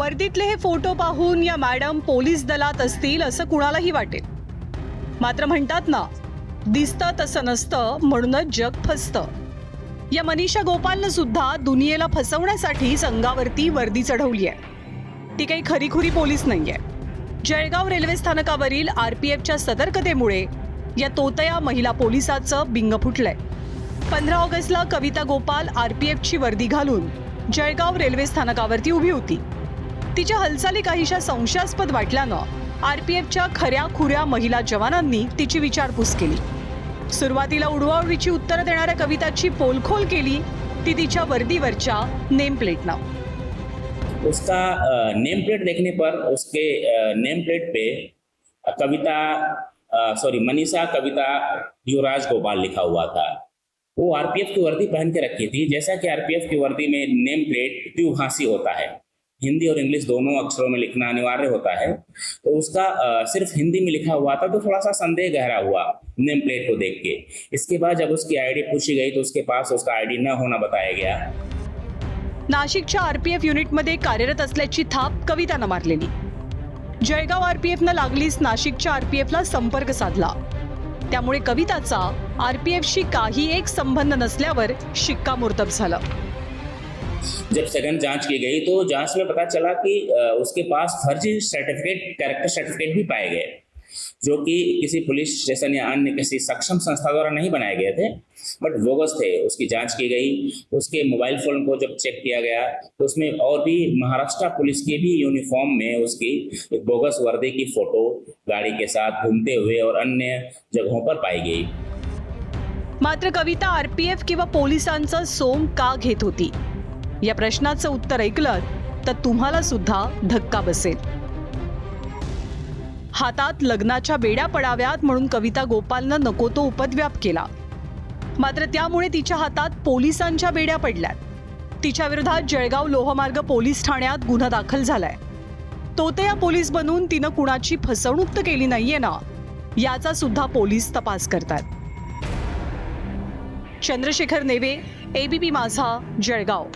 वर्दीतले हे फोटो पाहून या मॅडम पोलीस दलात असतील असं कुणालाही वाटेल. मात्र म्हणतात ना, दिसतं तसं नसतं म्हणूनच जग फसतं. या मनीषा गोपालनं सुद्धा दुनियेला फसवण्यासाठी अंगावरती वर्दी चढवली आहे. ती काही खरीखुरी पोलीस नाहीये. जळगाव रेल्वे स्थानकावरील आरपीएफच्या सतर्कतेमुळे या तोतया महिला पोलिसाचं बिंग फुटलंय. 15 ऑगस्टला कविता गोपाल आरपीएफची वर्दी घालून जळगाव रेल्वे स्थानकावरती उभी होती. तिच्या हालचाली काहीशा संशयास्पद वाटल्यानं आरपीएफच्या खऱ्या खुऱ्या महिला जवानांनी तिची विचारपूस केली. सुरुवातीला उडवाउडवीची उत्तरं देणाऱ्या कविताची पोलखोल केली ती तिच्या वर्दीवरच्या नेम प्लेटनं. उसका नेम प्लेट देखने पर उसके नेम प्लेट पे मनीषा कविता युवराज गोपाल लिखा हुआ था. वो आरपीएफ की वर्दी पहन के रखी थी. जैसा कि आरपीएफ की वर्दी में नेम प्लेट द्विभाषी होता है, हिंदी और इंग्लिश दोनों अक्षरों में लिखना अनिवार्य होता है, तो उसका सिर्फ हिंदी में लिखा हुआ था, तो थोड़ा सा संदेह गहरा हुआ नेम प्लेट को देख के. इसके बाद जब उसकी आईडी पूछी गई तो उसके पास उसका आईडी न होना बताया गया. नाशिकच्या आरपीएफ युनिटमध्ये कार्यरत असल्याची थाप कवितानं मारलेली. जळगाव आरपीएफनं लागलीच नाशिकच्या आरपीएफला संपर्क साधला. त्यामुळे कविताचा आरपीएफशी काही एक संबंध नसल्यावर शिक्कामोर्तब झालं. जब सेकंड जांच की गई तो जांच में पता चला कि उसके पास फर्जी सर्टिफिकेट, कैरेक्टर सर्टिफिकेट भी पाए गए, जो कि किसी पुलिस स्टेशन या अन्य किसी सक्षम संस्था द्वारा नहीं बनाए गए थे, बट बोगस थे. उसकी जांच की गई. उसके मोबाइल फोन को जब चेक किया गया तो उसमें और भी महाराष्ट्र पुलिस के भी यूनिफॉर्म में उसकी एक बोगस वर्दी की फोटो गाड़ी के साथ घूमते हुए और अन्य जगहों पर पाई गई. मात्र कविता आरपीएफ किंवा पोलिसांचं सोंग का घेत होती, या प्रश्नाचं उत्तर ऐकलं तर तुम्हाला सुद्धा धक्का बसेल. हातात लग्नाच्या बेड्या पडाव्यात म्हणून कविता गोपालनं नको तो उपद्व्याप केला. मात्र त्यामुळे तिच्या हातात पोलिसांच्या बेड्या पडल्यात. तिच्या विरोधात जळगाव लोहमार्ग पोलीस ठाण्यात गुन्हा दाखल झालाय. तोतया पोलीस बनून तिनं कुणाची फसवणूक तर केली नाहीये ना, याचा सुद्धा पोलीस तपास करतात. चंद्रशेखर नेवे, एबीपी माझा, जळगाव.